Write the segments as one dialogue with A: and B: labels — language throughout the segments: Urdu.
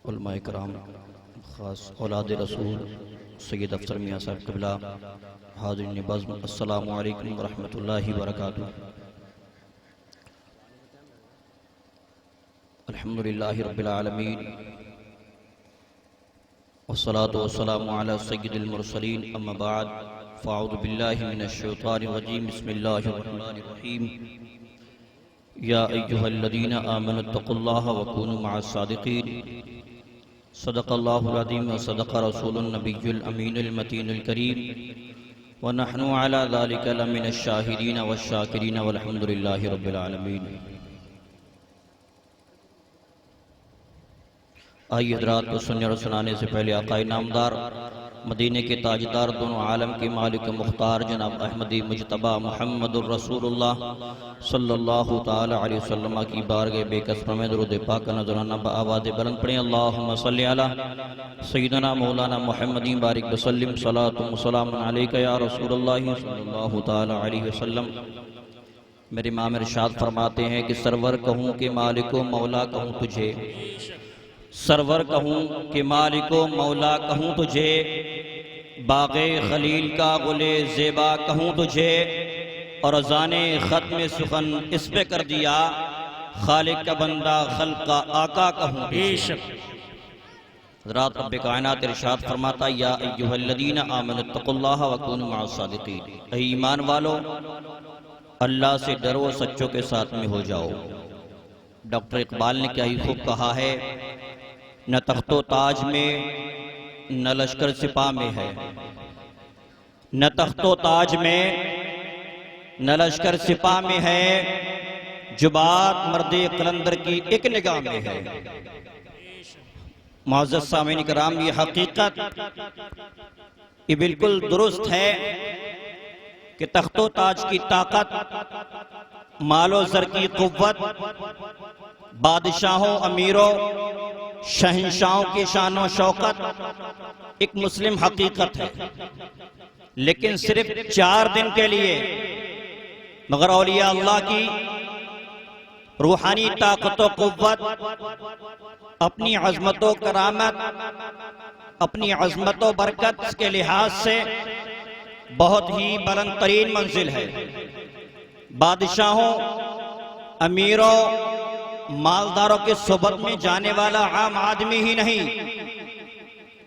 A: علماء کرام، خاص اولاد رسول سید افسر میاں صاحب قبلہ، حاضرین بزم، السلام علیکم ورحمۃ اللہ وبرکاتہ۔ الحمدللہ رب العالمین، والصلاة والسلام علی سید المرسلین، اما بعد فاعوذ باللہ من الشیطان الرجیم، بسم اللہ الرحمن الرحیم۔ یا ایہا الذین آمنوا اتقوا اللہ وکونوا مع الصادقین، صدق اللہ العظیم وصدق رسول النبی الامین المتین الکریم، ونحن علی ذلک لمن الشاہدین والشاکرین والحمدللہ رب العالمین۔ آئیے حضرات کو سننے اور سنانے سے پہلے آقائے نامدار، مدینے کے تاجدار، دونوں عالم کے مالک مختار جناب احمدی مجتبی محمد الرسول اللہ صلی اللہ تعالی علیہ وسلم کی بارگاہ بے کسر میں درود پاک کا نذرانہ بآواز بلند پڑھیں۔ اللہم صلی علی سیدنا مولانا محمد بارک وسلم، صلاۃ و سلام علیک یا رسول اللہ صلی اللہ تعالی علیہ وسلم۔ میرے امام ارشاد فرماتے ہیں کہ سرور کہوں کہ مالک و مولا کہوں تجھے، سرور کہوں کہ مالک و مولا کہوں تجھے، باغ خلیل کا گل زیبا کہوں تجھے، اور اذان ختم سخن اس پہ کر دیا، خالق کا بندہ خلق کا آقا کہوں تجھے۔ حضرات رب کائنات ارشاد فرماتا، یا ایہا الذین آمنوا اتقوا اللہ وکونوا مع الصادقین، اے ایمان والو اللہ سے ڈرو، سچوں کے ساتھ میں ہو جاؤ۔ ڈاکٹر اقبال نے کیا ہی خوب کہا ہے، نہ تخت و تاج میں نہ لشکر سپاہ میں ہے، نہ تخت و تاج میں نہ لشکر سپاہ میں ہے، جو بات مرد قلندر کی ایک نگاہ میں ہے۔ معزز سامعین کرام، یہ حقیقت یہ بالکل درست ہے کہ تخت و تاج کی طاقت، مال و زر کی قوت، بادشاہوں، امیروں، شہنشاہوں کی شان و شوکت ایک مسلم حقیقت ہے، لیکن صرف 4 دن کے لیے، مگر اولیاء اللہ کی روحانی طاقت و قوت، اپنی عظمت و کرامت، اپنی عظمت و برکت کے لحاظ سے بہت ہی بلند ترین منزل ہے۔ بادشاہوں، امیروں، مالداروں کے صحبت میں جانے والا عام آدمی ہی نہیں،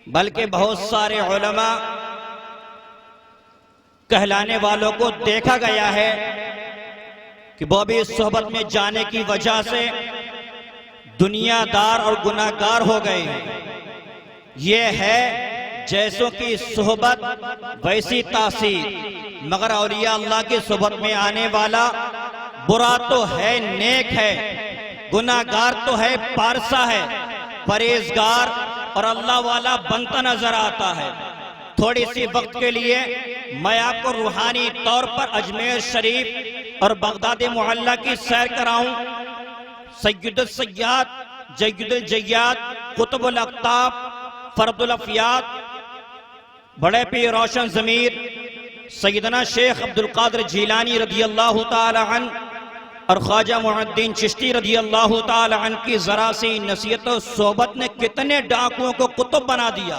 A: بلکہ بہت سارے علماء کہلانے والوں کو دیکھا گیا ہے کہ وہ بھی اس صحبت میں جانے کی وجہ سے دنیا دار اور گناہگار ہو گئے ہیں۔ یہ ہے جیسوں کی صحبت ویسی تاثیر، مگر اولیاء اللہ کی صحبت میں آنے والا برا تو ہے، نیک ہے، گناہگار تو ہے، پارسا ہے، پرہیزگار اور اللہ والا بنتا نظر آتا ہے۔ تھوڑی سی وقت کے لیے میں آپ کو روحانی طور پر اجمیر شریف اور بغداد معلیٰ کی سیر کراؤں۔ سید السیاد، جید الجیاد، قطب الاقطاب، فرد الافیاد، بڑے پیر روشن ضمیر سیدنا شیخ عبدالقادر جیلانی رضی اللہ تعالی عنہ اور خواجہ معین الدین چشتی رضی اللہ تعالی عنہ کی ذرا سی نصیحت و صحبت نے کتنے ڈاکوؤں کو قطب بنا دیا،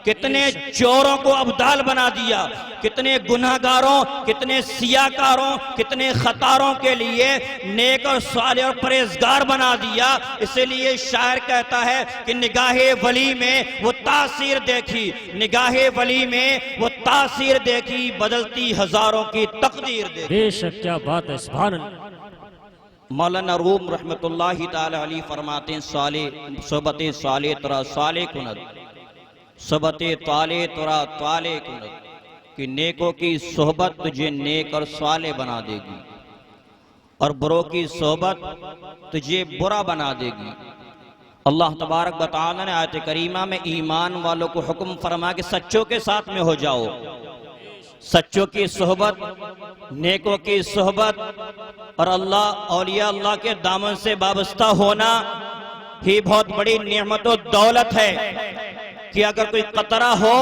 A: کتنے چوروں کو ابدال بنا دیا، کتنے گناہگاروں، کتنے سیاکاروں، کتنے خطاروں کے لیے نیک اور صالح اور پرہیزگار بنا دیا۔ اسی لیے شاعر کہتا ہے کہ نگاہ ولی میں وہ تاثیر دیکھی، نگاہ ولی میں وہ تاثیر دیکھی، بدلتی ہزاروں کی تقدیر دیکھی۔
B: بے شک، کیا بات ہے، سبحان اللہ۔
A: مولانا روم رحمت اللہ تعالی علیہ فرماتے ہیں، صحبت صالح ترا صالح کند، صحبت طالح ترا طالح کند، کہ نیکوں کی صحبت تجھے نیک اور صالح بنا دے گی، اور بروں کی صحبت تجھے برا بنا دے گی۔ اللہ تبارک و تعالی نے آیت کریمہ میں ایمان والوں کو حکم فرما کہ سچوں کے ساتھ میں ہو جاؤ۔ سچوں کی صحبت، نیکوں کی صحبت اور اولیاء اللہ کے دامن سے وابستہ ہونا ہی بہت بڑی نعمت و دولت ہے، کہ اگر کوئی قطرہ ہو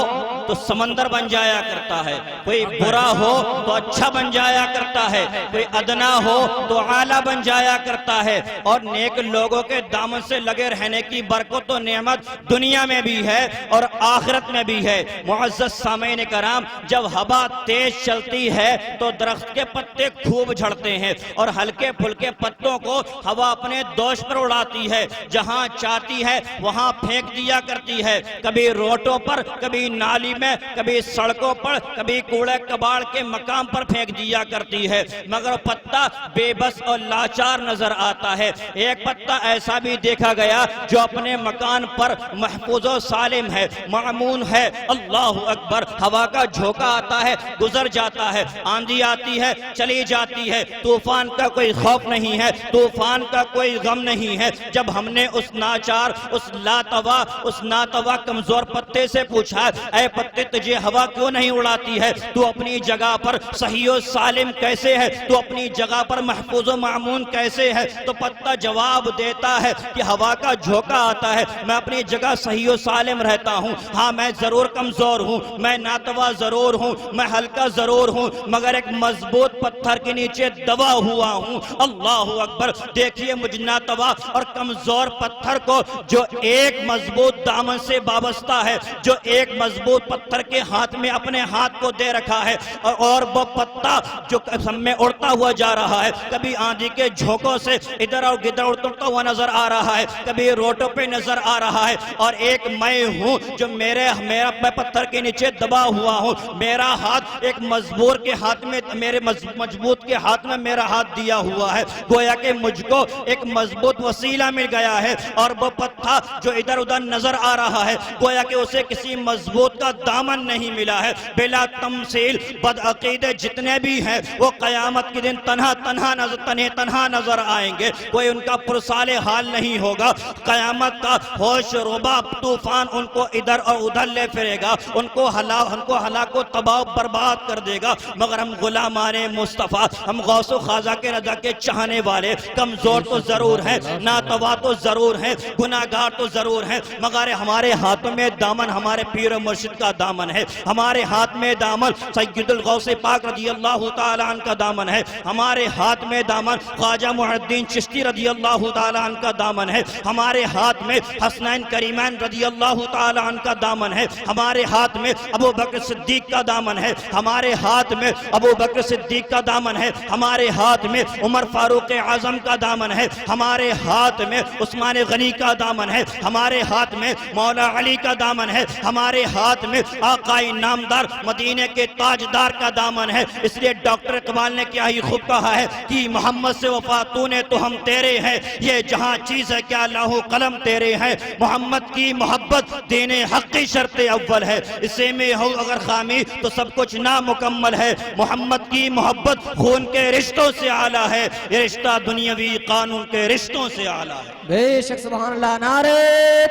A: تو سمندر بن جایا کرتا ہے، کوئی برا ہو تو اچھا بن جایا کرتا ہے، کوئی ادنا ہو تو اعلیٰ بن جایا کرتا ہے، اور نیک لوگوں کے دامن سے لگے رہنے کی برکت و نعمت دنیا میں بھی ہے اور آخرت میں بھی ہے۔ معزز سامعین کرام، جب ہوا تیز چلتی ہے تو درخت کے پتے خوب جھڑتے ہیں اور ہلکے پھلکے پتوں کو ہوا اپنے دوش پر اڑاتی ہے، جہاں چاہتی ہے وہاں پھینک دیا کرتی ہے، کبھی روٹوں پر، کبھی نالی میں، کبھی سڑکوں پر، کبھی کوڑے کباڑ کے مقام پر پھینک دیا کرتی ہے، مگر پتا بے بس اور لاچار نظر آتا ہے۔ ایک پتا ایسا بھی دیکھا گیا جو اپنے مکان پر محفوظ و سالم ہے، معمون ہے۔ اللہ اکبر! ہوا کا جھونکا آتا ہے، گزر جاتا ہے، آندھی آتی ہے، چلی جاتی ہے، طوفان کا کوئی خوف نہیں ہے، طوفان کا کوئی غم نہیں ہے۔ جب ہم نے اس ناچار، اس ناتوا کمزور پتے سے پوچھا، اے پتے تجھے ہوا کیوں نہیں اڑاتی ہے؟ تو اپنی جگہ پر صحیح و سالم کیسے ہے؟ تو اپنی جگہ پر محفوظ و معمون کیسے ہے؟ تو پتا جواب دیتا ہے کہ ہوا کا جھونکا آتا ہے، میں اپنی جگہ صحیح و سالم رہتا ہوں، ہاں میں ضرور کمزور ہوں، میں ناتوا ضرور ہوں، میں ہلکا ضرور ہوں، مگر ایک مضبوط پتھر کے نیچے دبا ہوا ہوں۔ اللہ اکبر! دیکھیے مجھ ناتوا اور کمزور پتھر کو جو ایک مضبوط دامن سے وابستہ ہے، جو ایک مضبوط پتھر کے ہاتھ میں اپنے ہاتھ کو دے رکھا ہے، اور وہ پتا جو سب میں اڑتا ہوا جا رہا ہے، کبھی آندھی کے جھونکوں سے ادھر اور گدھر اڑتا ہوا نظر آ رہا ہے، کبھی روٹوں پہ نظر آ رہا ہے، اور ایک میں ہوں جو میرا پتھر کے نیچے دبا ہوا ہوں، میرا ہاتھ ایک مضبوط کے ہاتھ میں، میرے مضبوط کے ہاتھ میں میرا ہاتھ دیا ہوا ہے، گویا کہ مجھ کو ایک مضبوط وسیلہ مل گیا ہے، اور وہ پتھر جو ادھر ادھر نظر آ رہا ہے گویا کہ اسے کسی مضبوط کا دامن نہیں ملا ہے۔ بلا تمثیل بدعقیدے جتنے بھی ہیں وہ قیامت کے دن تنہا نظر آئیں گے، کوئی ان کا پرسال حال نہیں ہوگا۔ قیامت کا ہوش روبا طوفان ان کو ادھر اور ادھر لے پھرے گا، ان کو ہلاک و تباہ و برباد کر دے گا، مگر ہم غلامان مصطفیٰ، ہم غوث و خواجہ کے رضا کے چاہنے والے کمزور تو ضرور ہیں، ناتوا تو ضرور ہیں، گناہگار تو ضرور ہیں، مگر ہمارے ہاتھوں میں دامن ہمارے پیر و مرشد کا دامن ہے، ہمارے ہاتھ میں دامن سید الغوث پاک رضی اللہ تعالیٰ عنہ کا دامن ہے، ہمارے ہاتھ میں دامن خواجہ محی الدین چشتی رضی اللہ تعالیٰ عنہ کا دامن ہے، ہمارے ہاتھ میں حسنین کریمین رضی اللہ تعالیٰ عنہ کا دامن ہے، ہمارے ہاتھ میں ابو بکر صدیق کا دامن ہے، ہمارے ہاتھ میں ابو بکر صدیق کا دامن ہے، ہمارے ہاتھ میں عمر فاروق اعظم کا دامن ہے، ہمارے ہاتھ میں عثمان غنی کا دامن ہے، ہمارے ہاتھ میں مولا علی کا دامن ہے، ہمارے ہاتھ میں آقائی نامدار مدینے کے تاجدار کا دامن ہے۔ اس لیے ڈاکٹر اقبال نے کیا ہی خوب کہا ہے کہ محمد سے وفا تو نے تو ہم تیرے ہیں، یہ جہاں چیز ہے کیا لاہو قلم تیرے ہیں، محمد کی محبت دین حق کی شرط اول ہے، اسے میں ہو اگر خامی تو سب کچھ نامکمل ہے، محمد کی محبت خون کے رشتوں سے اعلیٰ ہے، یہ رشتہ دنیاوی قانون کے رشتوں سے اعلیٰ ہے۔
C: بے شک سبحان اللہ، نعرہ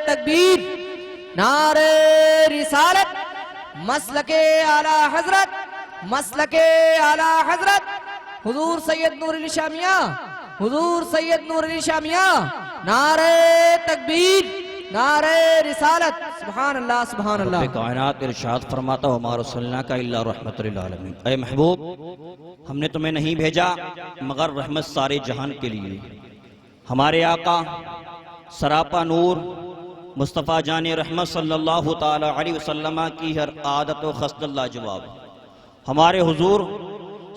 C: تکبیر، نعرہ رسالت، مسلک اعلی حضرت، مسلک اعلی حضرت حضور سید نور علی شاہ میاں، حضور سید نور علی شاہ میاں، نعرہ تکبیر، نعرہ رسالت، سبحان اللہ سبحان اللہ۔
A: رب کائنات ارشاد فرماتا وما رسولناک الا رحمت للعالمین، اے محبوب ہم نے تمہیں نہیں بھیجا مگر رحمت سارے جہان کے لیے۔ ہمارے آقا سراپا نور مصطفیٰ جان رحمت صلی اللہ تعالی علیہ وسلم کی ہر عادت و خصلت لاجواب، ہمارے حضور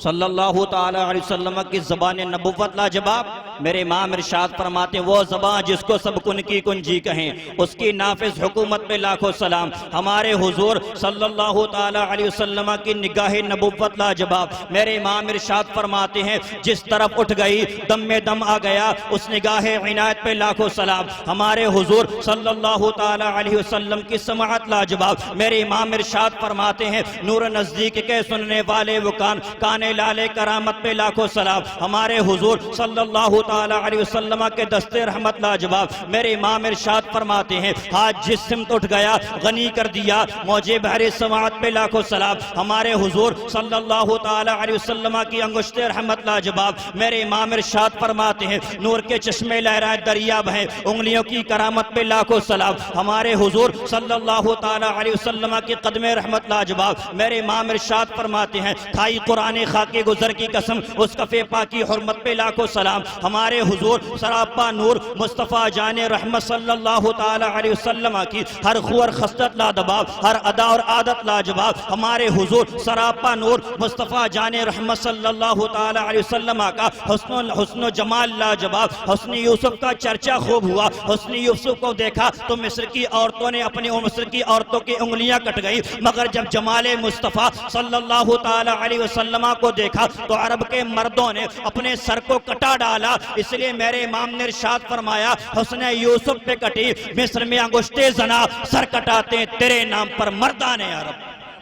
A: صلی اللہ تعالی علیہ وسلم کی زبان نبوت لاجواب۔ میرے امام ارشاد فرماتے ہیں وہ زبان جس کو سب کن کی کنجی کہیں، اس کی نافذ حکومت پہ لاکھوں سلام۔ ہمارے حضور صلی اللہ تعالی علیہ وسلم کی نگاہ نبوت لاجواب۔ میرے امام ارشاد فرماتے ہیں جس طرف اٹھ گئی دم میں دم آ گیا، اس نگاہ عنایت پہ لاکھوں سلام۔ ہمارے حضور صلی اللہ تعالی علیہ وسلم کی سماعت لاجواب۔ میرے امام ارشاد فرماتے ہیں نور نزدیک کے سننے والے وہ کان لالے کرامت پہ لاکھوں سلام۔ ہمارے حضور صلی اللہ تعالی علیہ وسلم کے دستے رحمت لاجواب، میرے امام ارشاد فرماتے ہیں ہاتھ جس سمت اٹھ گیا غنی کر دیا، موجے بحر سماعت پہ لاکھوں سلام، ہمارے حضور صلی اللہ تعالی علیہ وسلم کی انگشت رحمت لاجواب، میرے امام ارشاد فرماتے ہیں نور کے چشمے لہرائے دریا بہیں، انگلیوں کی کرامت پہ لاکھوں سلام، ہمارے حضور صلی اللہ تعالی علیہ وسلم کی قدم رحمت لاجواب، میرے امام ارشاد فرماتے ہیں کھائی قرآن خاک گزر کی قسم، اس کفے پاکی حرمت پہ لاکھوں سلام، ہمارے حضور سراپا نور مصطفیٰ جان رحمت صلی اللہ تعالی علیہ وسلم کی ہر خو اور خصلت لادباب، ہر ادا اور عادت لاجواب، ہمارے حضور سراپا نور مصطفیٰ جان رحمت صلی اللہ تعالی علیہ وسلم کا حسن و جمال لاجواب، حسن یوسف کا چرچا خوب ہوا، حسن یوسف کو دیکھا تو مصر کی عورتوں نے اپنی مصر کی عورتوں کی انگلیاں کٹ گئی، مگر جب جمال مصطفیٰ صلی اللہ تعالی علیہ وسلم کو دیکھا تو عرب کے مردوں نے اپنے سر کو کٹا ڈالا، اس لیے میرے امام نے ارشاد فرمایا حسن یوسف پہ کٹی مصر میں انگشتے زنا، سر کٹاتے تیرے نام پر مردان عرب۔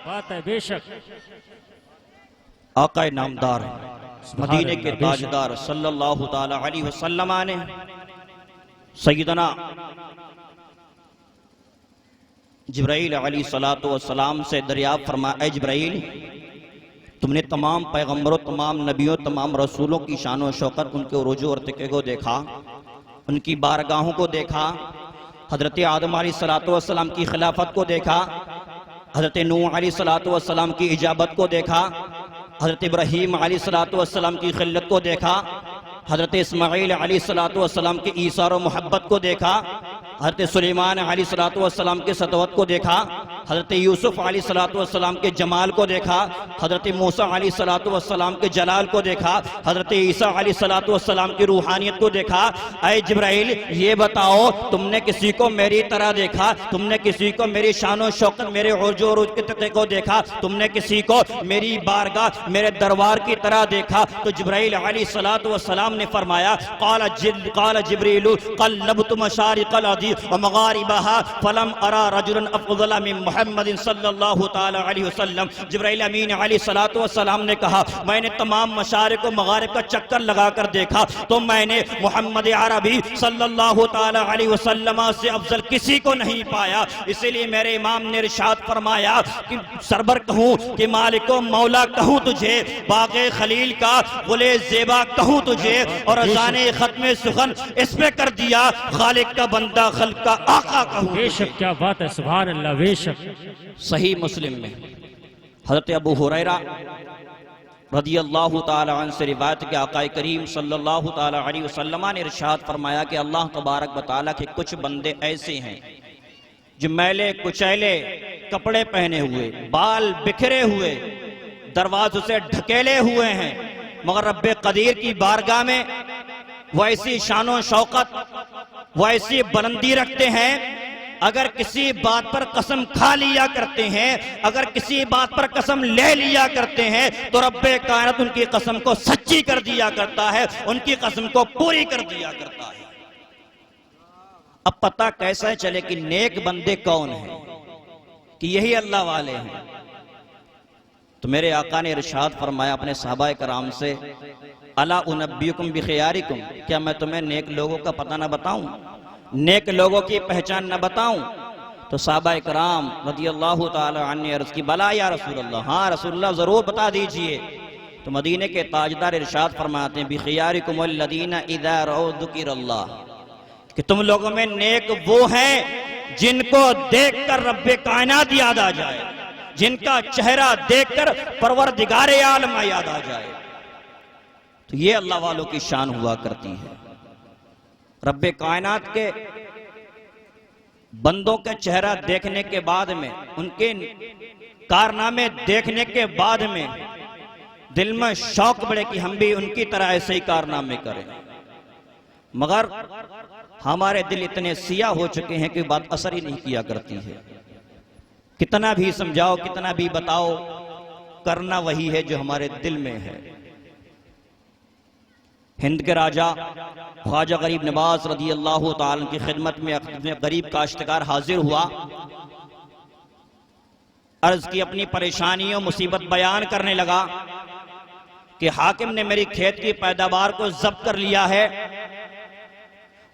B: بات ہے بے شک۔
A: آقا نامدار مدینے کے تاجدار صلی اللہ تعالی علیہ وسلم نے سیدنا جبرائیل علیہ السلام سے دریافت فرمایا، اے جبرائیل تم نے تمام پیغمبروں، تمام نبیوں، تمام رسولوں کی شان و شوکت، ان کے عروج و ارتقاء کو دیکھا، ان کی بارگاہوں کو دیکھا، حضرت آدم علیہ السلام کی خلافت کو دیکھا، حضرت نوح علیہ السلام کی اجابت کو دیکھا، حضرت ابراہیم علیہ السلام کی خلت کو دیکھا، حضرت اسماعیل علیہ السلام کی ایثار و محبت کو دیکھا، حضرت سلیمان علیہ السلام کے سطوت کو دیکھا، حضرت یوسف علیہ السلام کے جمال کو دیکھا، حضرت موسیٰ علیہ السلام کے جلال کو دیکھا، حضرت عیسیٰ علیہ السلام کی روحانیت کو دیکھا۔ اے جبرائیل یہ بتاؤ تم نے کسی کو میری طرح دیکھا؟ تم نے کسی کو میری شان و شوکت، میرے عروج و عروج کے تقوی کو دیکھا؟ تم نے کسی کو میری بارگاہ، میرے دربار کی طرح دیکھا؟ تو جبرائیل علیہ السلام نے فرمایا قال جبریل قلبت مشارق الارض ومغاربها فلم ارى رجلا افضل من محمد صلی اللہ تعالی علیہ وسلم۔ جبرائیل امین علیہ السلام نے کہا میں نے تمام مشارق و مغارب کا چکر لگا کر دیکھا تو میں نے محمد عربی صلی اللہ تعالی علیہ وسلم سے افضل کسی کو نہیں پایا، اسی لیے میرے امام نے ارشاد فرمایا کہ سربر کہوں کہ مالک و مولا کہوں تجھے، باغ خلیل کا گل زیبا کہوں تجھے، اور اذان ختم سخن اس پہ کر دیا خالق کا بندہ خلق کا آقا کہوں
B: بے
A: تجھے۔
B: شک کیا بات ہے، سبحان اللہ، بے شک۔
A: صحیح مسلم میں حضرت ابو ہریرہ رضی اللہ تعالی عنہ سے روایت کہ آقا کریم صلی اللہ تعالی علیہ وسلم نے ارشاد فرمایا کہ اللہ تبارک و تعالیٰ کے کچھ بندے ایسے ہیں جو میلے کچیلے کپڑے پہنے ہوئے، بال بکھرے ہوئے، دروازوں سے ڈھکیلے ہوئے ہیں، مگر رب قدیر کی بارگاہ میں وہ ایسی شان و شوکت، وہ ایسی بلندی رکھتے ہیں، اگر کسی بات پر قسم کھا لیا کرتے ہیں، اگر کسی بات پر قسم لے لیا کرتے ہیں تو رب کائنات ان کی قسم کو سچی کر دیا کرتا ہے، ان کی قسم کو پوری کر دیا کرتا ہے۔ اب پتہ کیسا چلے کہ نیک بندے کون ہیں، کہ یہی اللہ والے ہیں؟ تو میرے آقا نے ارشاد فرمایا اپنے صحابہ کرام سے، الا انبئکم بخیارکم، کیا میں تمہیں نیک لوگوں کا پتہ نہ بتاؤں، نیک لوگوں کی پہچان نہ بتاؤں؟ تو صحابہ کرام رضی اللہ تعالی عنہ نے عرض کی بلا یا رسول اللہ، ہاں رسول اللہ ضرور بتا دیجئے۔ تو مدینے کے تاجدار ارشاد فرماتے ہیں بخیارکم الذین اذا رأوا ذکر اللہ، کہ تم لوگوں میں نیک وہ ہیں جن کو دیکھ کر رب کائنات یاد آ جائے، جن کا چہرہ دیکھ کر پروردگار عالم یاد آ جائے۔ تو یہ اللہ والوں کی شان ہوا کرتی ہے، رب کائنات کے بندوں کا چہرہ دیکھنے کے بعد میں، ان کے کارنامے دیکھنے کے بعد میں دل میں شوق بڑھے کہ ہم بھی ان کی طرح ایسے ہی کارنامے کریں، مگر ہمارے دل اتنے سیاہ ہو چکے ہیں کہ بات اثر ہی نہیں کیا کرتی ہے، کتنا بھی سمجھاؤ، کتنا بھی بتاؤ، کرنا وہی ہے جو ہمارے دل میں ہے۔ ہند کے راجہ خواجہ غریب نواز رضی اللہ تعالیٰ کی خدمت میں غریب کاشتکار حاضر ہوا، عرض کی اپنی پریشانیوں مصیبت بیان کرنے لگا کہ حاکم نے میری کھیت کی پیداوار کو ضبط کر لیا ہے،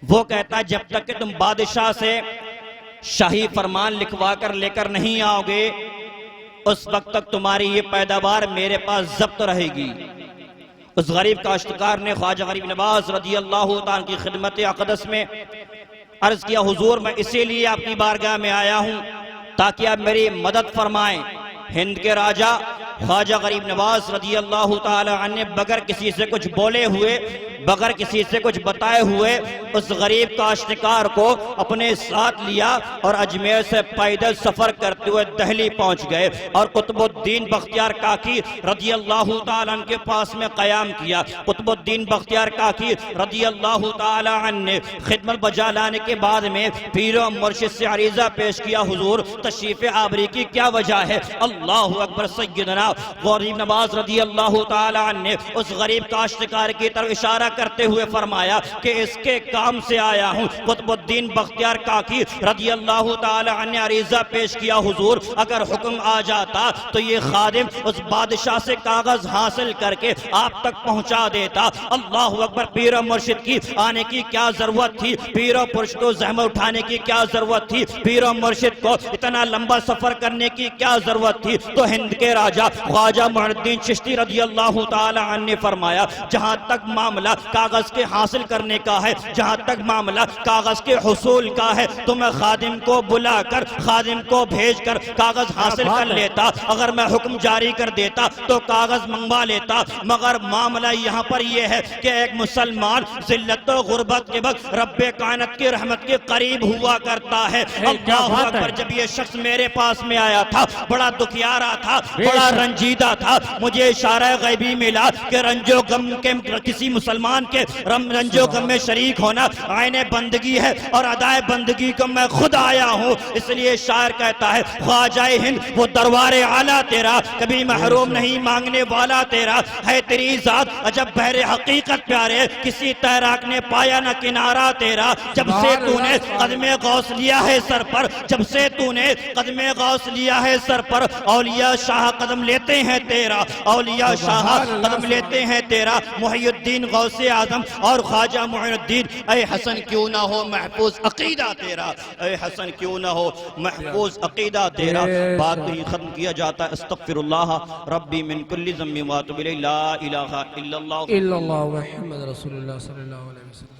A: وہ کہتا ہے جب تک کہ تم بادشاہ سے شاہی فرمان لکھوا کر لے کر نہیں آؤ گے اس وقت تک تمہاری یہ پیداوار میرے پاس ضبط رہے گی۔ اس غریب کاشتکار نے خواجہ غریب نواز رضی اللہ تعالیٰ کی خدمت اقدس میں عرض کیا، حضور میں اسی لیے آپ کی بارگاہ میں آیا ہوں تاکہ آپ میری مدد فرمائیں۔ ہند کے راجہ خواجہ غریب نواز رضی اللہ تعالی عنہ نے بغیر کسی سے کچھ بولے ہوئے، بغیر کسی سے کچھ بتائے ہوئے اس غریب کاشتکار کو اپنے ساتھ لیا اور اجمیر سے پیدل سفر کرتے ہوئے دہلی پہنچ گئے اور قطب الدین بختیار کاکی رضی اللہ تعالی عنہ کے پاس میں قیام کیا۔ قطب الدین بختیار کاکی رضی اللہ تعالی عنہ نے خدمت بجا لانے کے بعد میں پیر و مرشد سے عریضہ پیش کیا، حضور تشریف آوری کی کیا وجہ ہے؟ اللہ اکبر۔ سیدنا غریب نواز رضی اللہ تعالی عنہ نے اس غریب کاشتکار کی طرف اشارہ کرتے ہوئے فرمایا کہ اس کے کام سے آیا ہوں۔ قطب الدین بختیار کاکی رضی اللہ تعالی عنہ نے عریضہ پیش کیا، حضور اگر حکم آ جاتا تو یہ خادم اس بادشاہ سے کاغذ حاصل کر کے آپ تک پہنچا دیتا۔ اللہ اکبر۔ پیر و مرشد کی آنے کی کیا ضرورت تھی؟ پیر و مرشد کو زحمت اٹھانے کی کیا ضرورت تھی؟ پیر و مرشد کو اتنا لمبا سفر کرنے کی کیا ضرورت تھی؟ تو ہند کے راجہ خواجہ معین الدین چشتی رضی اللہ تعالی عنہ نے فرمایا، جہاں تک معاملہ کاغذ کے حاصل کرنے کا ہے، جہاں تک معاملہ کاغذ کے حصول کا ہے تو میں خادم کو بلا کر، خادم کو بھیج کر کاغذ حاصل کر لیتا۔ اگر میں حکم جاری کر دیتا تو کاغذ منگوا لیتا، مگر معاملہ یہاں پر یہ ہے کہ ایک مسلمان ذلت و غربت کے وقت رب کائنات کی رحمت کے قریب ہوا کرتا ہے۔ اللہ اکبر۔ جب یہ شخص میرے پاس میں آیا تھا بڑا دکھیارا تھا، بڑا رنجیدہ تھا، مجھے اشارہ غیبی ملا کہ رنج و غم کے کسی مسلمان کے رنج و غم میں شریک ہونا عین بندگی ہے اور ادائے بندگی کو میں خود آیا ہوں۔ اس لیے شاعر کہتا ہے، خواجہ ہند وہ دربار اعلیٰ تیرا، کبھی محروم نہیں مانگنے والا تیرا ہے، تیری ذات عجب بحر حقیقت پیارے، کسی تیراک نے پایا نہ کنارہ تیرا۔ جب سے تو نے قدم غوث لیا ہے سر پر، جب سے تو نے قدم غوث لیا ہے سر پر، اولیاء شاہ قدم لیتے ہیں تیرا، اولیاء شاہ قدم لیتے ہیں تیرا۔ محی الدین غوث اعظم اور خواجہ معین الدین، اے حسن کیوں نہ ہو محفوظ عقیدہ تیرا، اے حسن کیوں نہ ہو محفوظ عقیدہ تیرا۔ بات ہی ختم کیا جاتا ہے، استغفر اللہ ربی من کل ذنب واتوب الیہ، لا الہ الا اللہ
C: اللہ محمد رسول اللہ صلی اللہ علیہ وسلم۔